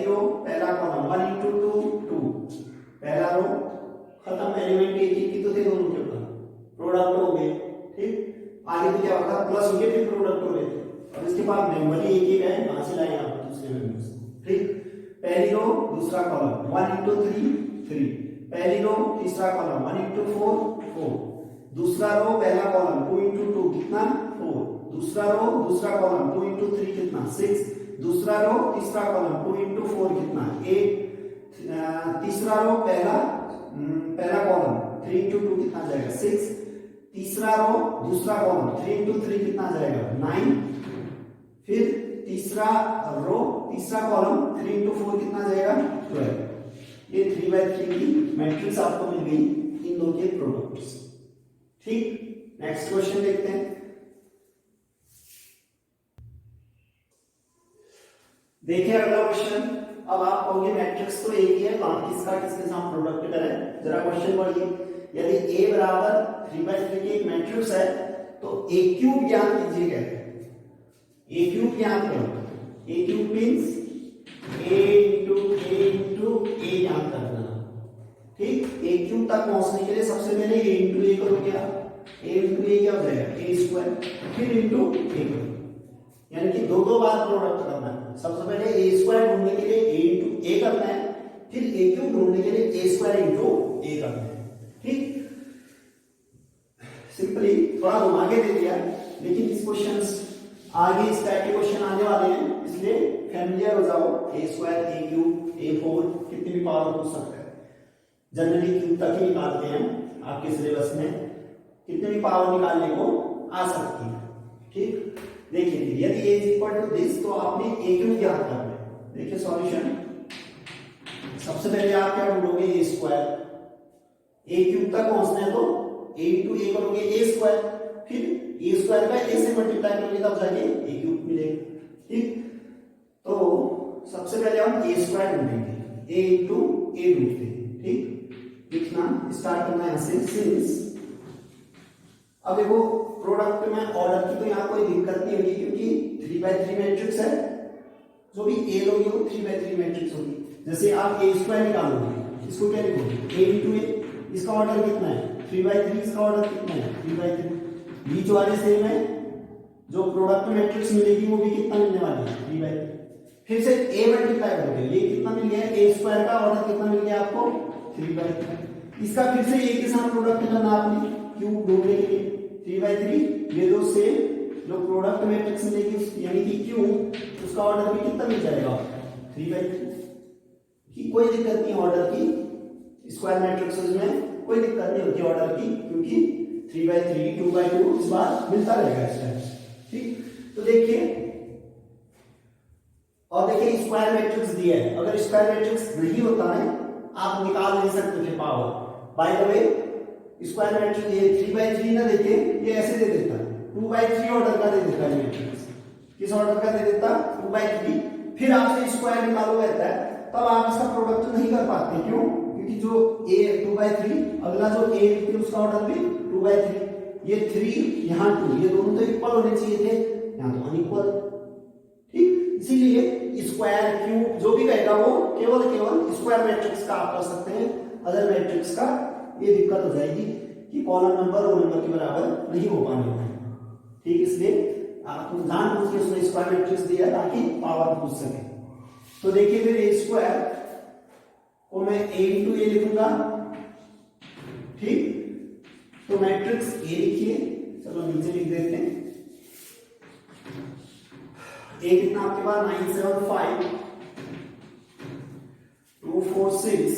× 2 2, पहला रो खत्म, एलिमेंट एक ही तो थे दोनों के ऊपर, प्रोडक्ट हो गए। ठीक, आगे तो क्या होगा प्लस हो गए फिर प्रोडक्ट हो गए थे, और इसके बाद मेंबर ही एक ही है, कहां से लाए आप दूसरे मेंबर्स। ठीक, पहली रो दूसरा कॉलम 1 × 3 3, पहली रो तीसरा कॉलम 1 × 4 4, दूसरा रो पहला कॉलम 2 × 2 कितना 4, दूसरा रो दूसरा कॉलम 2 × 3 कितना 6, दूसरा रो तीसरा कॉलम 2 × 4 कितना 8, तीसरा रो पहला कॉलम 3 × 2 कितना जाएगा 6, तीसरा रो दूसरा कॉलम 3 × 3 कितना जाएगा 9, फिर तीसरा रो तीसरा कॉलम 3 × 4 कितना जाएगा 12। ये 3/3 की मैट्रिक्स आपको मिल गई इन दो के प्रोडक्ट्स। ठीक, नेक्स्ट क्वेश्चन देखते हैं। देखिए अगला क्वेश्चन, अब आप कहोगे मैट्रिक्स तो एक ही है, किसका किसके साथ प्रोडक्ट करें। जरा क्वेश्चन पढ़िए, यदि A = 3/3 की एक मैट्रिक्स है तो ए क्यूब ज्ञात कीजिए कहते हैं, ए क्यूब ज्ञात करो, ए क्यूब मीन्स ए ज्ञात करना। ठीक, ए क्यूब तक पहुंचने के लिए सबसे पहले ए इंटू ए करोगे आप, ए इंटू ए क्या हो जाएगा ए स्क्वायर, फिर इंटू ए करो, यानी कि दो बार प्रोडक्ट करना है। सबसे पहले ए स्क्वायर ढूंढने के लिए ए इंटू ए करना है, फिर ए क्यूब ढूंढने के लिए ए स्क्वायर इंटू ए करना है। ठीक, सिंपली थोड़ा घुमा के दे दिया, लेकिन इस क्वेश्चंस आगे इस टाइप के क्वेश्चन आने वाले हैं, इसलिए फैमिलियर हो जाओ। ए स्क्वायर, ए क्यूब, ए फोर, कितनी भी पावर पूछ सकते हैं। जनरली क्यूब तक ही निकालते हैं आपके सिलेबस में, कितनी भी पावर निकालने को आ सकती है। ठीक, देखिए यदि a is equal to this तो आपने a क्यूब ज्ञात करना है। देखिए सॉल्यूशन, सबसे पहले आप क्या ढूंढोगे ए स्क्वायर, a क्यूब तक पहुंचना है तो a इंटू ए करोगे ए स्क्वायर, फिर ए स्क्वायर का a से मल्टीप्लाई करोगे तब जाके a क्यूब मिलेगा। ठीक, तो सबसे पहले हम a स्क्वायर ढूंढेंगे, a इंटू ए ढूंढते हैं। ठीक, लिखना स्टार्ट करना यहां से सिंस, अब देखो प्रोडक्ट में ऑर्डर की तो यहाँ कोई दिक्कत नहीं होगी, क्योंकि 3x3 मैट्रिक्स है, जो भी ए लोगे वो 3x3 मैट्रिक्स होगी। जैसे आप ए स्क्वायर निकालोगे, इसको क्या लिखोगे ए इंटू ए, इसका ऑर्डर कितना है 3x3, इसका ऑर्डर कितना है 3x3, बीच वाले सेम है, जो प्रोडक्ट मैट्रिक्स मिलेगी वो भी कितना मिलने वाली है 3x3। फिर से ए मल्टीप्लाई करोगे, ये कितना मिल गया ए स्क्वायर का ऑर्डर कितना मिल गया आपको 3x3, इसका फिर से ए के साथ प्रोडक्ट करना आपने क्यूब ढूंढने के लिए 3x3, ये दो सेम जो प्रोडक्ट मैट्रिक्स मिलेगी यानी कि क्यूब, उसका ऑर्डर भी कितना मिल जाएगा 3x3 की। कोई दिक्कत नहीं ऑर्डर की, स्क्वायर मैट्रिक्स में कोई दिक्कत नहीं होती ऑर्डर की, क्योंकि 3x3 2x2 इस बार मिलता रहेगा इस टाइम। ठीक, तो देखिए और देखिए स्क्वायर मैट्रिक्स दिया है, अगर स्क्वायर मैट्रिक्स नहीं होता है आप निकाल नहीं सकते थे power. By the way square matrix ये 3x3 ना देके ये ऐसे दे देता 2x3 ऑर्डर का दे देता है मैट्रिक्स, किस ऑर्डर का दे देता 2x3, फिर आपसे स्क्वायर निकालो कहता है, तब आप इसका प्रोडक्ट नहीं कर पाते। क्यों? क्योंकि जो a 2x3, अगला जो a लिखते हैं उसका ऑर्डर भी 2x3, ये 3 यहाँ 2, ये दोनों तो इक्वल होने चाहिए थे, यहाँ तो अनइक्वल। ठीक, इसीलिए स्क्वायर क्यूब जो भी रहेगा वो केवल स्क्वायर मैट्रिक्स का आप कर सकते हैं, अदर मैट्रिक्स का ये दिक्कत हो जाएगी कि कॉलम नंबर रो नंबर के बराबर नहीं हो पाने वाला। ठीक, इसलिए आपको जान बूझ के उसने स्क्वायर मैट्रिक्स दिया ताकि पावर पूछ सके। तो देखिए फिर ए स्क्वायर को मैं ए इंटू ए लिखूंगा। ठीक, तो मैट्रिक्स ए लिखिए, चलो नीचे लिख देते हैं। ए कितना आपके पास 975 246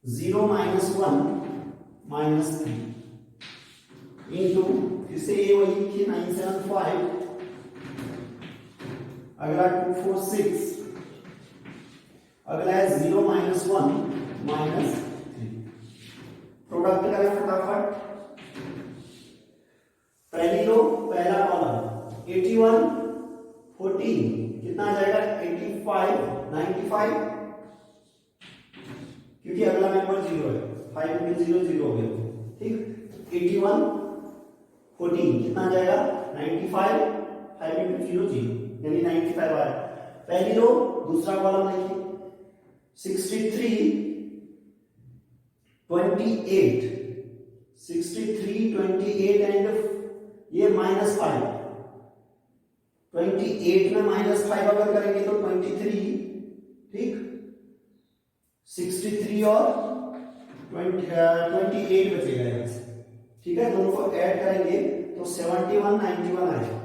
0 -1 -3 इंटू, फिर से ए वही लिखिए 975, अगला 246, अगला है 0 -1 -3। प्रोडक्ट करें फटाफट, पहली रो पहला कॉलम 81 14 कितना आ जाएगा 85 95, क्योंकि अगला मेंबर 0 है, 5 into 0 0 हो गया। ठीक, 81 14 कितना आ जाएगा 95, 5 into 0 0, यानी 95 आया। पहली रो दूसरा कॉलम देखिए 63 28 63 28 एंड ये -5, 28 में -5 अगर करेंगे तो 23। ठीक, 63 और 28 बचेगा यहाँ से। ठीक है, दोनों को ऐड करेंगे तो 71 91 आएगा।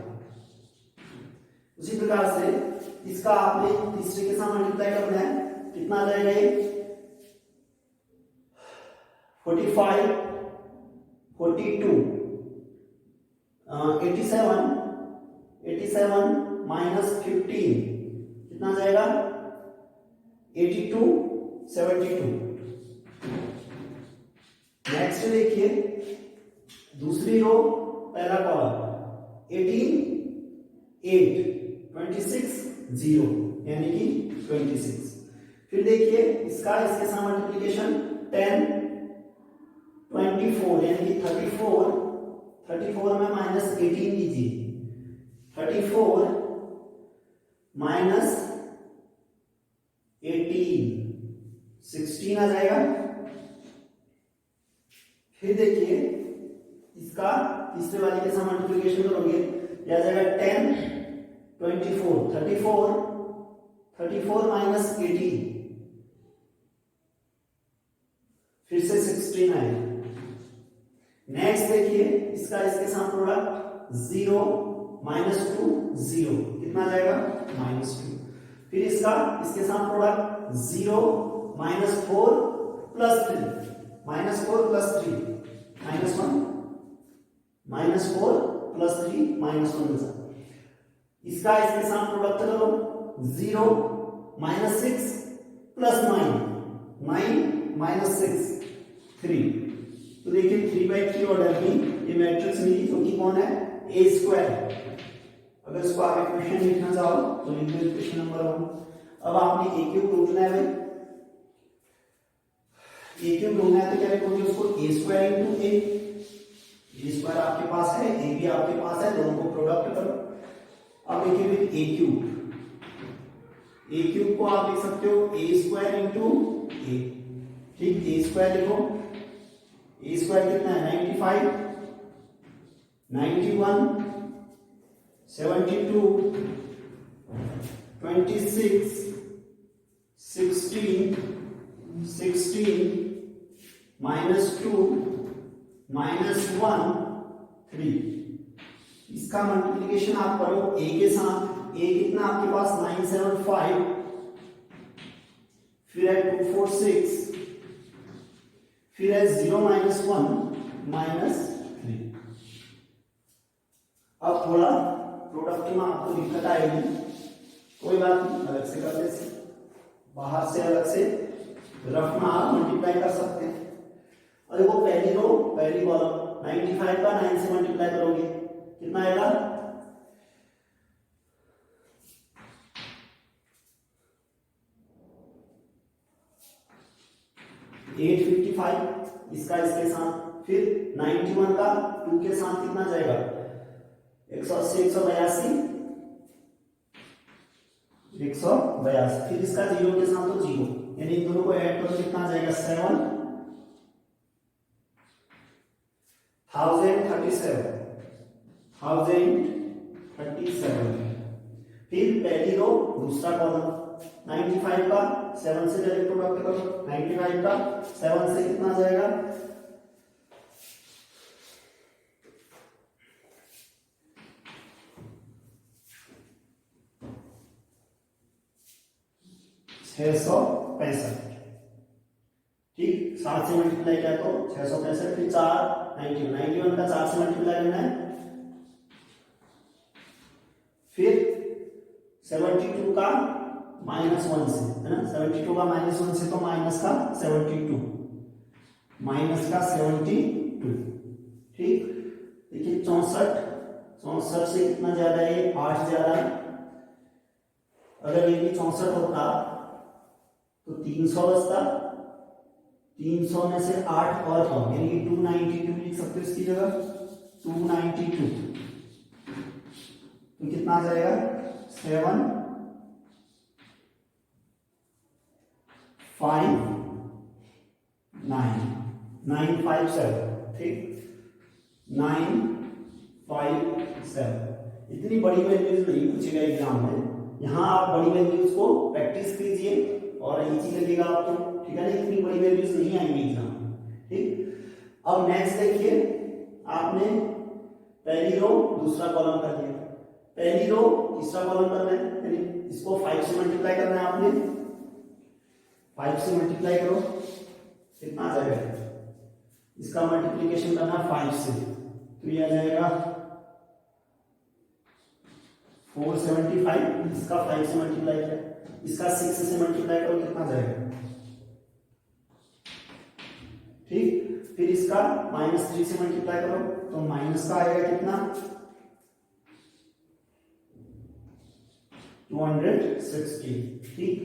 उसी प्रकार से इसका आपने तीसरे के साथ मल्टीप्लाई करना है, कितना आ जाएगा ये 45 42 87 -15 कितना आ जाएगा 82 72। नेक्स्ट देखिए दूसरी रो पहला कॉलम 18 8 26 0 यानी कि 26। फिर देखिए इसका इसके साथ मल्टीप्लिकेशन 10 24 यानी कि 34 34 में माइनस 18 लीजिए, 34 माइनस 18 16 आ जाएगा। फिर देखिए इसका तीसरे वाले के साथ मल्टीप्लिकेशन करोगे, यह आ जाएगा 10 24 34 माइनस 18 फिर से 16 आएगा। नेक्स्ट देखिए इसका इसके साथ प्रोडक्ट 0 माइनस 2 0 कितना आ जाएगा -2। फिर इसका इसके साथ product 0 minus 4 plus 3 -4 plus 3 -1 -4 plus 3 -1। इसका इसके साथ प्रोडक्ट करो 0 माइनस 6 प्लस 9 माइनस 6 3। तो देखिए 3/3 ऑर्डर की ये मैट्रिक्स मिली जो कि कौन है a स्क्वायर। अगर इसको आप इक्वेशन लिखना चाहो तो लिख दो इक्वेशन नंबर 1। अब आपने a क्यूब ढूंढना है भाई, a क्यूब ढूंढना है तो क्या लिखोगे उसको a square into a square आपके पास है, a भी आपके पास है, दोनों को प्रोडक्ट करो। अब देखिए a क्यूब को आप लिख सकते हो a स्क्वायर इंटू a, ठीक, a स्क्वायर लिखो, ए स्क्वायर कितना है 95 91 72 26 16 16 -2 -1 3। इसका मल्टीप्लिकेशन आप करो a के साथ, a कितना आपके पास 975 फिर है 246 फिर है 0 -1 -3। अब थोड़ा प्रोडक्ट में आपको दिक्कत आएगी, कोई बात नहीं, अलग से कर दे, बाहर से अलग से रफ में आप मल्टीप्लाई कर सकते हैं। और देखो पहली रो पहली कॉलम 95 का 9 से मल्टीप्लाई करोगे कितना आएगा 855। इसका इसके साथ फिर 91 का 2 के साथ कितना जाएगा 180 182 182। फिर इसका 0 के साथ तो 0, यानी इन दोनों को ऐड करो कितना आ जाएगा 1037। फिर पहली रो दूसरा कॉलम 95 का 7 से डायरेक्ट प्रोडक्ट करो, 95 का 7 से कितना आ जाएगा 665। ठीक, 7 से मल्टीप्लाई किया तो 665, फिर 4 91 का 4 से मल्टीप्लाई करना है, फिर 72 का -1 से, है ना, 72 का -1 से तो माइनस का 72 ठीक। देखिए 64 से कितना ज्यादा है 8 ज्यादा। अगर ये भी 64 होता तो 300 बचता, 300 में से 8 और कम, यानी कि 292 लिख सकते हो इसकी जगह 292। तो कितना आ जाएगा 957। ठीक, 957। इतनी बड़ी वैल्यूज नहीं पूछेगा एग्जाम में, यहाँ आप बड़ी वैल्यूज को प्रैक्टिस कीजिए और इजी लगेगा आपको, ठीक है ना, इतनी बड़ी वैल्यूज नहीं आएंगी एग्जाम में। ठीक, अब नेक्स्ट देखिए, आपने पहली रो दूसरा कॉलम कर दिया, पहली रो तीसरा कॉलम करना है, यानी इसको 5 से मल्टीप्लाई करना है आपने, 5 से मल्टीप्लाई करो कितना आ जाएगा, इसका मल्टीप्लिकेशन करना है 5 से, तो ये आ जाएगा 475। इसका 5 से मल्टीप्लाई करें, इसका 6 से मल्टीप्लाई करो कितना जाएगा। ठीक, फिर इसका -3 से मल्टीप्लाई करो तो माइनस का आएगा कितना 260। ठीक,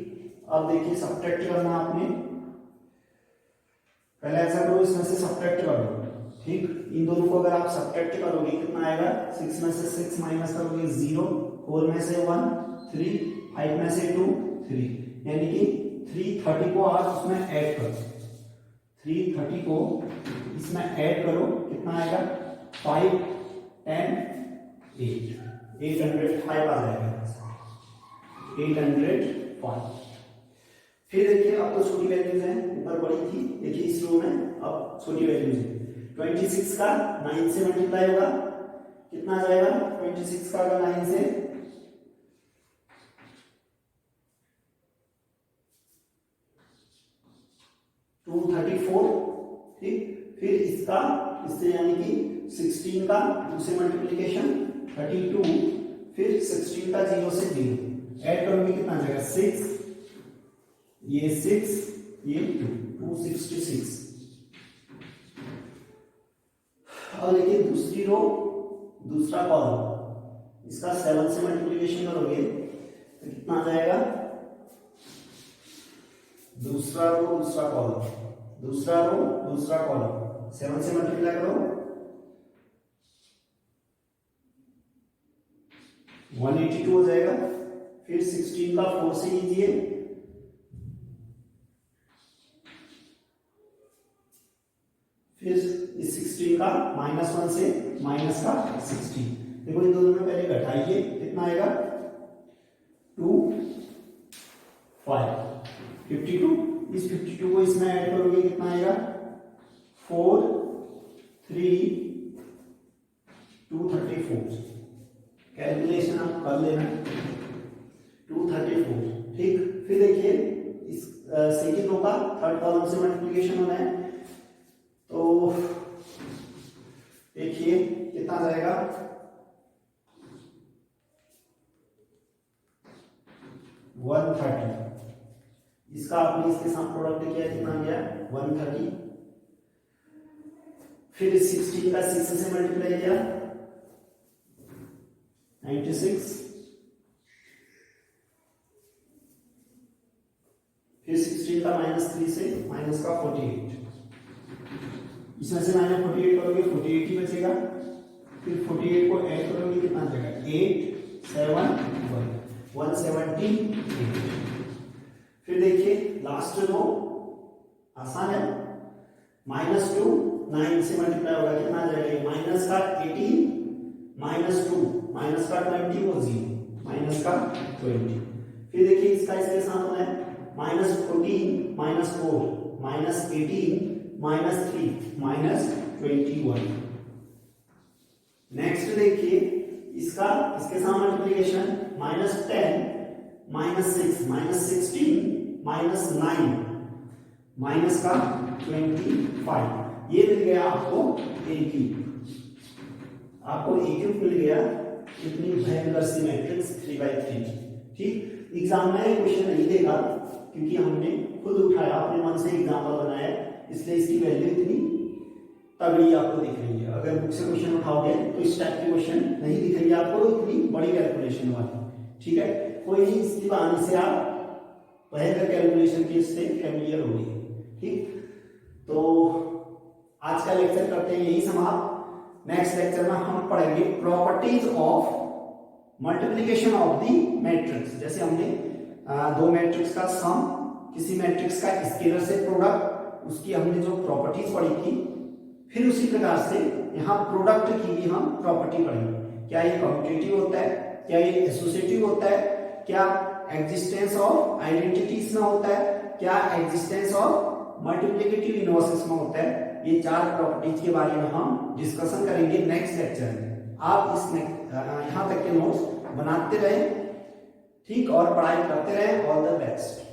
अब देखिए सब्ट्रैक्ट करना आपने, पहले ऐसा करो इसमें से सब्ट्रैक्ट कर दो। ठीक, इन दोनों को अगर आप सब्ट्रैक्ट करोगे कितना आएगा, 6 में से 6 माइनस करोगे 0, 4 में से 1 3, 5 में से 2 3, यानी कि 330 को आप उसमें ऐड करो, 330 को इसमें ऐड करो, कितना आएगा 5 10 8, 805 आ जाएगा, 805। फिर देखिए अब तो छोटी वैल्यूज हैं, ऊपर बड़ी थी, देखिए इस रो में अब छोटी वैल्यूज है। 26 का 9 से मल्टीप्लाई होगा, कितना आ जाएगा 26 का अगर 9 से 234, ठीक। फिर इसका इससे यानी कि 16 का 2 से मल्टीप्लीकेशन 32, फिर 16 का 0 से 0 ऐड करोगे कितना आ जाएगा 6, ये 6, ये 266। अब देखिए दूसरी रो दूसरा कॉलम, इसका 7 से मल्टीप्लीकेशन करोगे तो कितना आ जाएगा, दूसरा रो दूसरा कॉलम, दूसरा रो दूसरा कॉलम, 7 से मल्टीप्लाई करो 182 हो जाएगा। फिर 16 का 4 से लीजिए, फिर इस 16 का -1 से माइनस का 16, देखो इन दोनों में पहले घटाइए, कितना आएगा 2 5 52, इस 52 को इसमें ऐड करोगे कितना आएगा 4 3 234, कैलकुलेशन आप कर लेना 234, ठीक। फिर देखिए इस सेकंड रो का थर्ड कॉलम से मल्टीप्लिकेशन होना है, तो देखिए कितना जाएगा 130, इसका आपने इसके साथ प्रोडक्ट किया कितना गया 130, फिर 16 का 6 से मल्टीप्लाई किया 96, फिर 16 का -3 से माइनस का 48, इसमें से -48 करोगे 48 ही बचेगा, फिर 48 को ऐड करोगे कितना आ जाएगा 8 7 1 178। फिर देखिए लास्ट रो आसान है, -2 9 से मल्टीप्लाई होगा कितना आ जाएगा, माइनस का 18 -2 माइनस का 20 वो 0 माइनस का 20। फिर देखिए इसका इसके साथ होना है -14 -4 -18 -3 -21। नेक्स्ट देखिए इसका इसके साथ मल्टीप्लिकेशन -10 -6 -16 -9 माइनस का 25, ये मिल गया आपको A3, आपको A3 मिल गया इतनी भयंकर सी मैट्रिक्स 3/3, ठीक। एग्जाम में क्वेश्चन नहीं देगा क्योंकि हमने खुद उठाया, अपने मन से एग्जाम्पल बनाया, इसलिए इसकी वैल्यू इतनी तगड़ी आपको दिख रही है। अगर बुक से क्वेश्चन उठाओगे तो इस टाइप के क्वेश्चन नहीं दिखेंगे आपको इतनी बड़ी कैलकुलेशन वाली, ठीक है। कोई नहीं, इसकी बहाने से आप भयंकर कैलकुलेशन के इससे फैमिलियर हो गए, ठीक। तो आज का लेक्चर करते हैं यही समाप्त। नेक्स्ट लेक्चर में हम पढ़ेंगे properties of multiplication of the matrix. जैसे हमने दो मैट्रिक्स का सम, किसी मैट्रिक्स का स्केलर से प्रोडक्ट, उसकी हमने जो प्रॉपर्टीज पढ़ी थी, फिर उसी प्रकार से यहाँ प्रोडक्ट की भी हम प्रॉपर्टी पढ़ेंगे। क्या ये कम्यूटेटिव होता है, क्या ये एसोसिएटिव होता है, क्या एग्जिस्टेंस ऑफ आइडेंटिटीज में होता है, क्या एग्जिस्टेंस ऑफ मल्टीप्लिकेटिव इनवर्सेस में होता है। ये चार प्रॉपर्टीज के बारे में हम डिस्कशन करेंगे नेक्स्ट लेक्चर में। आप इस यहाँ तक के नोट्स बनाते रहे, ठीक, और पढ़ाई करते रहे। All the best.